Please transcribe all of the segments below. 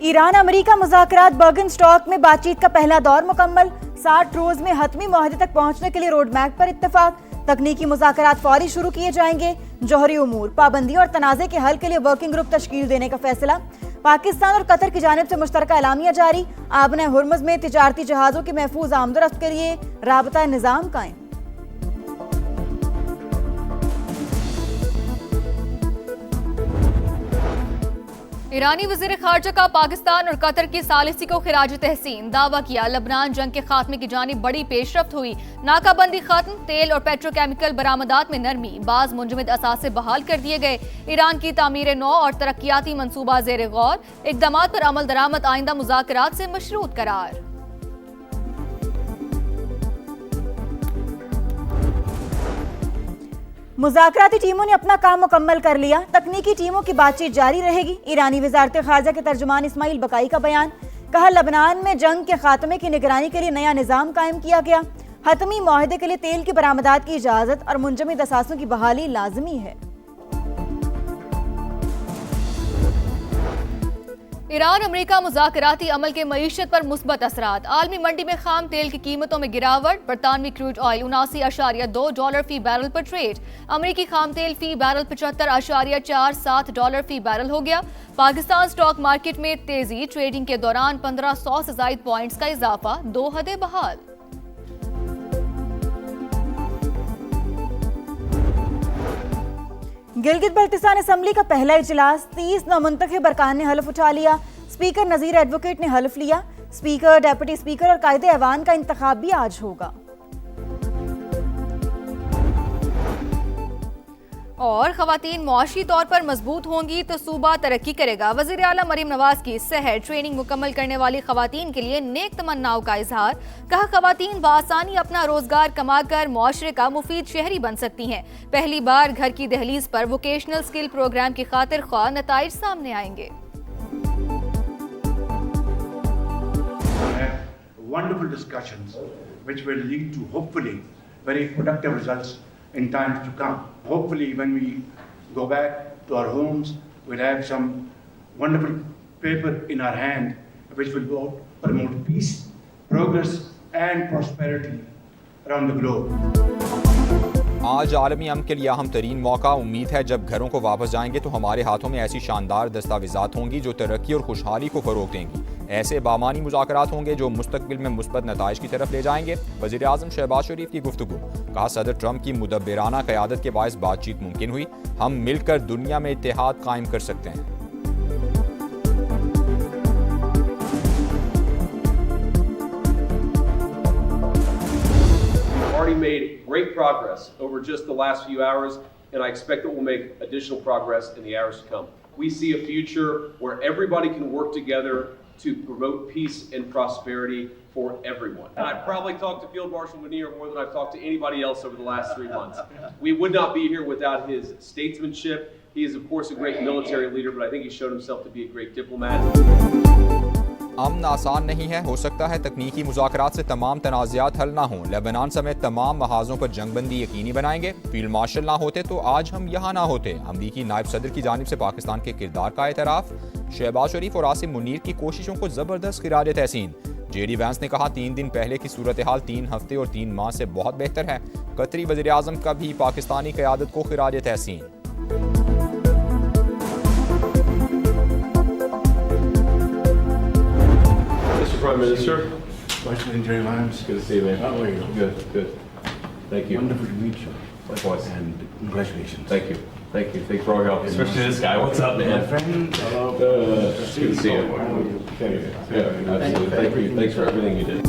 Iran America मुज़ाकरात बर्गन stock में बातचीत का पहला दौर मुकम्मल। 60 रोज में हतमी मुआहदे तक पहुंचने के लिए रोड मैप पर इत्तेफाक। तकनीकी मुज़ाकरात फौरी शुरू किए जाएंगे। जौहरी उमूर, पाबंदियों और तनाज़े के हल के लिए वर्किंग ग्रुप तश्कील देने का फैसला। पाकिस्तान और कतर की जानिब से मुश्तरका एलामिया जारी। आबने हुर्मुज़ में तिजारती जहाज़ों की महफूज आमदरफ्त के लिए राबता निज़ाम कायम। ईरानी वज़ीर ख़ारजा का पाकिस्तान और कतर की सालिसी को खिराज तहसीन। दावा किया लबनान जंग के खात्मे की जानिब बड़ी पेशरफ्त हुई। नाकाबंदी खत्म, तेल और पेट्रोकेमिकल बरामदात में नरमी, बाज मुंजमद असासे बहाल कर दिए गए। ईरान की तामीर नौ और तरक्याती मनसूबा ज़ेर गौर। इक़दामात पर अमल दरामद आइंदा मुज़ाकरात से मशरूत करार। मुज़ाकराती टीमों ने अपना काम मुकम्मल कर लिया। तकनीकी टीमों की बातचीत जारी रहेगी। ईरानी वज़ारत ख़ारजा के तर्जुमान इस्माइल बकाई का बयान। कहा लबनान में जंग के खात्मे की निगरानी के लिए नया निज़ाम कायम किया गया। हतमी मुआहदे के लिए तेल की बरामदात की इजाज़त और मुंजमद असासों की बहाली लाजमी है। ईरान अमेरिका मुज़ाकराती अमल के मईशत पर मुस्बत असरात। आलमी मंडी में खाम तेल की कीमतों में गिरावट। बरतानवी क्रूड ऑयल $79.2 फी बैरल पर ट्रेड। अमेरिकी खाम तेल फी बैरल $75.47 फी बैरल हो गया। पाकिस्तान स्टॉक मार्केट में तेजी। ट्रेडिंग के दौरान 1500 से ज़ायद पॉइंट्स का इजाफा। 2 हदें बहाल। गिलगित बल्तिस्तान असम्बली का पहला इजलास। 30 नामुंतखब अरकान ने हल्फ उठा लिया। स्पीकर नज़ीर एडवोकेट ने हल्फ लिया। स्पीकर, डेप्यूटी स्पीकर और कायदे ऐवान का इंतखाब भी आज होगा। और ख़वातीन मुआशी तौर पर मजबूत होंगी तो सूबा तरक्की करेगा। वज़ीर आला मरीम नवाज की सहर ट्रेनिंग मुकम्मल करने वाली ख़वातीन के लिए नेक तमन्नाओं का इजहार। कहा ख़वातीन बआसानी अपना रोजगार कमाकर मुआशरे का मुफीद शहरी बन सकती हैं। पहली बार घर की दहलीज पर वोकेशनल स्किल प्रोग्राम की खातिर ख्वाह नताइज सामने आएंगे। Wonderful discussions which will lead to hopefully very productive results in times to come. Hopefully when we go back to our homes, we'll have some wonderful paper in our hand which will promote peace, progress and prosperity around the globe. आज आलमी अमन के लिए अहम तरीन मौका। उम्मीद है जब घरों को वापस जाएंगे तो हमारे हाथों में ऐसी शानदार दस्तावेजात होंगी जो तरक्की और खुशहाली को फ़रोग़ देंगी। ऐसे बामानी मुज़ाकरात होंगे जो मुस्तक़बिल में मुस्बत नताइज की तरफ ले जाएंगे। वज़ीर आज़म शहबाज शरीफ की गुफ्तगू। कहा सदर ट्रंप की मुदब्बिराना क़यादत के बायस बातचीत मुमकिन हुई। हम मिलकर दुनिया में इत्तेहाद कायम कर सकते हैं। Already made great progress over just the last few hours, and I expect that we'll make additional progress in the hours to come. We see a future where everybody can work together to promote peace and prosperity for everyone. And I've probably talked to Field Marshal Munir more than I've talked to anybody else over the last 3 months. We would not be here without his statesmanship. He is, of course, a great military leader, but I think he's shown himself to be a great diplomat. अमन आसान नहीं है। हो सकता है तकनीकी मुज़ाकरात से तमाम तनाज़ात हल ना हों। लेबनान समेत तमाम महाज़ों पर जंगबंदी यकीनी बनाएंगे। फील्ड मार्शल ना होते तो आज हम यहाँ ना होते। अमरीकी नायब सदर की जानिब से पाकिस्तान के किरदार का एतराफ़। शहबाज शरीफ और आसिम मुनीर की कोशिशों को ज़बरदस्त खिराज तहसीन। JD वैंस ने कहा 3 दिन पहले की सूरत हाल 3 हफ्ते और 3 माह से बहुत बेहतर है। कतरी वज़ीर आज़म का भी पाकिस्तानी क़यादत को खिराज तहसीन। Prime Minister. Vice President Lyons. Good to see you, man. How are you? Good, good. Thank you. Wonderful to meet you. Likewise. And congratulations. Thank you. Thank you. Thanks for all your help, especially this guy. What's up, My man? friend. Good to see you. Yeah, absolutely. Thank you. Thanks for everything you did.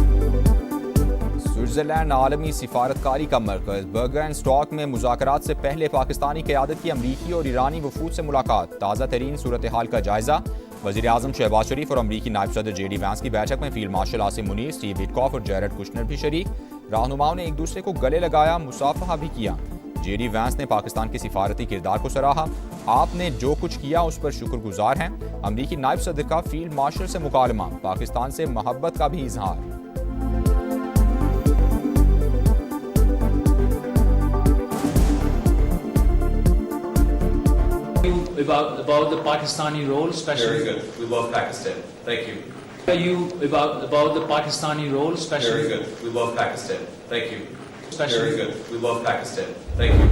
Switzerland आलमी सिफारतकारी का मरकज़। बर्गन stock में मुज़ाकरात से पहले पाकिस्तानी क़यादत की अमरीकी और ईरानी वफूद से मुलाकात। ताज़ा तरीन सूरत हाल का जायज़ा। वज़ीर आज़म शहबाज शरीफ और अमरीकी नायब सदर JD वैंस की बैठक में field marshal Asim Munir, Steve Witkoff और जैरेड कुशनर भी शरीक। रहनुमाओं ने एक दूसरे को गले लगाया, मुसाफहा भी किया। JD वैंस ने पाकिस्तान के सिफारती किरदार को सराहा। आपने जो कुछ किया उस पर शुक्रगुजार हैं। अमरीकी नायब सदर का फील्ड मार्शल से मुकालमा। पाकिस्तान से मोहब्बत का भी इजहार। about the Pakistani role, especially? Very good. We love Pakistan. Thank you. Are you about the Pakistani role, especially? Very good. We love Pakistan. Thank you. Especially? Very good. We love Pakistan. Thank you.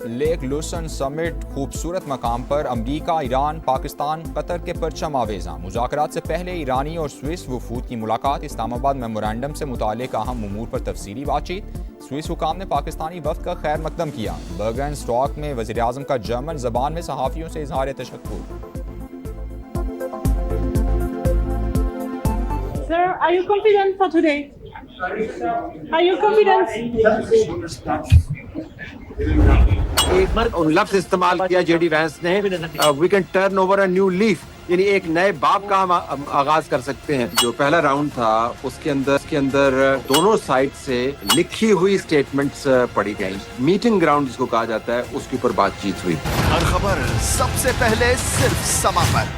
Lake Lucerne summit खूबसूरत मकाम पर अमरीका, Iran, Pakistan, Qatar के परचम आवेज़ा। मुज़ाकरात से पहले ईरानी और Swiss वफूद की मुलाकात। इस्लामाबाद मेमोरेंडम से मुतालिक अहम उमूर पर तफसीली बातचीत। स्विस हुकाम ने पाकिस्तानी वफ़द का खैर मकदम किया। बर्गनस्टॉक में वज़ीर आज़म का जर्मन ज़बान में सहाफ़ियों से इज़हार तशक्कुर। Sir, are you confident for today? Are you confident? एक बार लफ्ज इस्तेमाल किया जेडी वैंस ने, we can turn over a new leaf, यानी एक नए बाब का हम आगाज कर सकते हैं। जो पहला राउंड था उसके अंदर दोनों साइड से लिखी हुई स्टेटमेंट्स पढ़ी गई। मीटिंग ग्राउंड जिसको कहा जाता है उसके ऊपर बातचीत हुई। हर खबर सबसे पहले सिर्फ समा पर।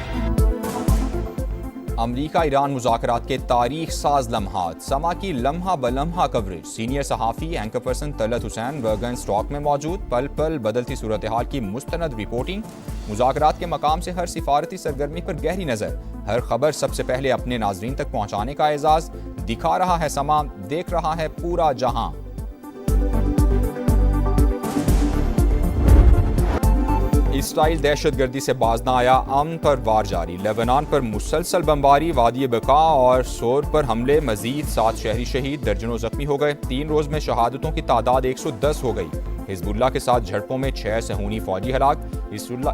अमरीका ईरान मुज़ाकरात के तारीख साज लम्हात। समा की लम्हा बलम्हा कवरेज। सीनियर सहाफ़ी anchor person Talat Hussain Burgenstock में मौजूद। पल पल बदलती सूरत हाल की मुस्तनद रिपोर्टिंग। मुज़ाकरात के मकाम से हर सिफारती सरगर्मी पर गहरी नज़र। हर खबर सबसे पहले अपने नाजरीन तक पहुँचाने का एजाज़। दिखा रहा है समा, देख रहा है पूरा जहां। इसराइल दहशतगर्दी से बाज ना आया, अमन पर वार जारी। लेबनान पर मुसलसल बमबारी, वादी बका और सोर पर हमले, मजीद 7 शहरी शहीद, दर्जनों जख्मी हो गए। 3 रोज में शहादतों की तादाद 110 हो गई। हिजबुल्लाह के साथ झड़पों में 6 सहूनी फौजी हलाक।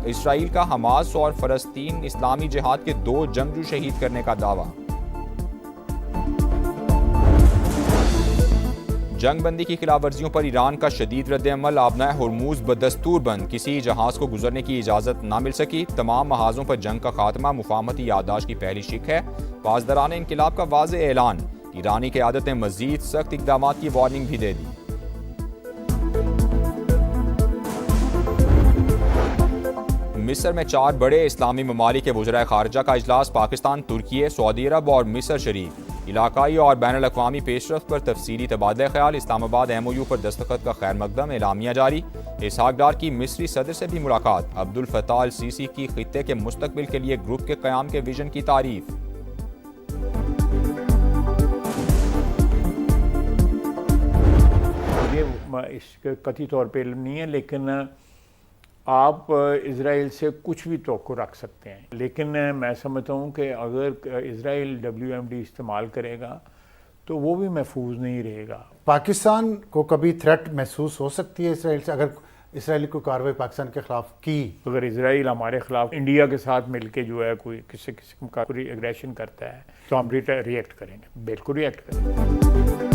इसराइल का हमास और फलस्तीन इस्लामी जिहाद के 2 जंगजू शहीद करने का दावा। जंग बंदी की खिलाफ वर्जियों पर ईरान का शदीद रद्द-ए-अमल। आबनाए हुर्मुज बदस्तूर बंद, किसी जहाज को गुजरने की इजाज़त ना मिल सकी। तमाम महाजों पर जंग का खात्मा मुफाहमती याददाश्त की पहली शिक है। पासदारान इनकिलाब का वाज़े ऐलान। ईरानी क़यादत ने मज़ीद सख्त इक़दामात की वार्निंग भी दे दी। मिस्र में 4 बड़े इस्लामी ममालिक के वज़राए ख़ारिजा का इजलास। पाकिस्तान, तुर्की, सऊदी अरब और मिस्र शरीक। इलाकाई और बैनुल-अक़वामी पेशरफ्त पर तफसीली तबादला ख्याल। इस्लामाबाद MOU पर दस्तखत का खैर मकदम। एलामिया जारी। इसहाक डार की मिस्री सदर से भी मुलाकात। अब्दुल फताह अल सीसी की खित्ते के मुस्तकबिल के लिए ग्रुप के क़याम के विजन की तारीफ। ये कथित तौर पर नहीं है, लेकिन आप इज़राइल से कुछ भी तवक्को रख सकते हैं। लेकिन मैं समझता हूँ कि अगर इज़राइल WMD इस्तेमाल करेगा तो वो भी महफूज नहीं रहेगा। पाकिस्तान को कभी थ्रेट महसूस हो सकती है इसराइल से, अगर इसराइली को कार्रवाई पाकिस्तान के खिलाफ की? अगर इसराइल हमारे खिलाफ इंडिया के साथ मिलके जो है कोई किसी किस्म का कोई एग्रेशन करता है तो हम रिएक्ट करेंगे, बिल्कुल रिएक्ट करेंगे।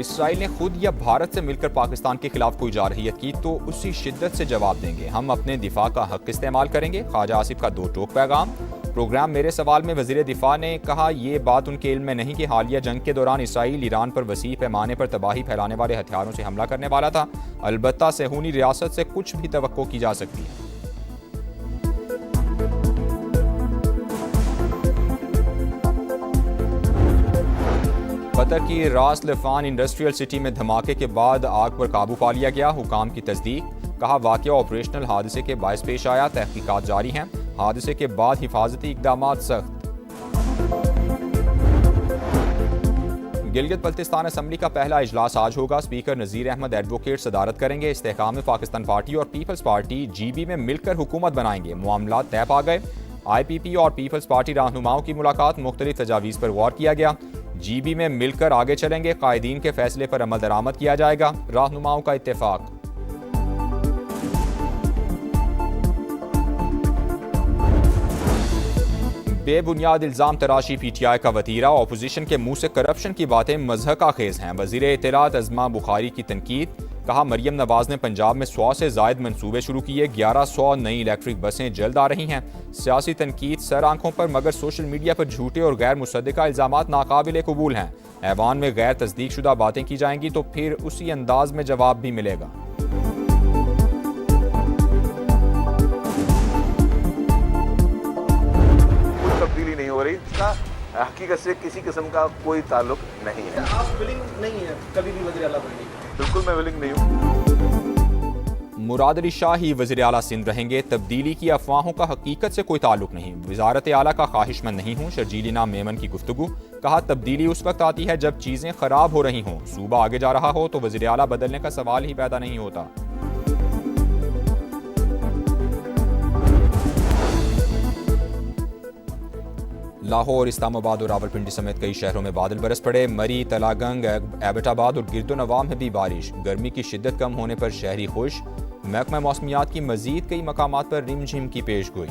इसराइल ने खुद या भारत से मिलकर पाकिस्तान के खिलाफ कोई जारहियत की तो उसी शिद्दत से जवाब देंगे। हम अपने दिफा का हक इस्तेमाल करेंगे। ख्वाजा आसिफ का 2 टोक पैगाम। प्रोग्राम मेरे सवाल में वज़ीर दिफा ने कहा, ये बात उनके इल्म में नहीं कि हालिया जंग के दौरान इसराइल ईरान पर वसी पैमाने पर तबाही फैलाने वाले हथियारों से हमला करने वाला था। अलबत्ता सहूनी रियासत से कुछ भी तवक्को की जा सकती है। कतर की रास लफान इंडस्ट्रियल सिटी में धमाके के बाद आग पर काबू पा लिया गया। हुकाम की तस्दीक। कहा, वाक़या ऑपरेशनल हादसे के बायस पेश आया। तहकीकात जारी हैं। हादसे के बाद हिफाजती इक़दामात सख्त। गिलगित बल्तिस्तान असम्बली का पहला इजलास आज होगा। स्पीकर नज़ीर अहमद एडवोकेट सदारत करेंगे। इस्तेहकाम पाकिस्तान पार्टी और पीपल्स पार्टी GB में मिलकर हुकूमत बनाएंगे। मामला तय पा गए। IPP और पीपल्स पार्टी रहनुमाओं की मुलाकात। मुख्तलिफ तजावीज़ पर गौर किया गया। GB में मिलकर आगे चलेंगे। कायदीन के फैसले पर अमल दरामद किया जाएगा। रहनुमाओं का इत्तेफाक। बेबुनियाद इल्जाम तराशी PTI का वतीरा। ऑपोजिशन के मुंह से करप्शन की बातें मज़हक़ा खेज हैं। वज़ीर इत्तलात अज़मा बुखारी की तनकीद। कहा, मरियम नवाज ने पंजाब में 100 से ज़ायद मंसूबे शुरू किए। 1100 नई इलेक्ट्रिक बसें जल्द आ रही हैं। सियासी तनकीद सर आंखों पर, मगर सोशल मीडिया पर झूठे और गैर मुसद्दिका इल्ज़ामात नाकाबिले कबूल हैं। ऐवान में गैर तस्दीक शुदा बातें की जाएंगी तो फिर उसी अंदाज में जवाब भी मिलेगा। कोई तब्दीली नहीं हो रही, इसका हकीकत से किसी किस्म का कोई ताल्लुक नहीं है। आप विलिंग नहीं है कभी भी वज़ीर आला बनने? बिल्कुल मैं विलिंग नहीं हूँ। मुराद अली शाह ही वज़ीर आला सिंध रहेंगे। तब्दीली की अफवाहों का हकीकत से कोई ताल्लुक नहीं। वज़ारत आला का ख्वाहिशमंद नहीं हूँ। शर्जीली नाम मेमन की गुफ्तगू। कहा तब्दीली उस वक्त आती है जब चीज़ें खराब हो रही हों। सूबा आगे जा रहा हो तो वज़ीर आला बदलने का सवाल ही पैदा नहीं होता। लाहौर, इस्लामाबाद और रावलपिंडी समेत कई शहरों में बादल बरस पड़े। मरी, तलागंग, एबटाबाद और गिरदोनवां में भी बारिश। गर्मी की शिद्दत कम होने पर शहरी खुश। महकमा मौसमियात की मजीद कई मकामात पर रिमझिम की पेशगोई।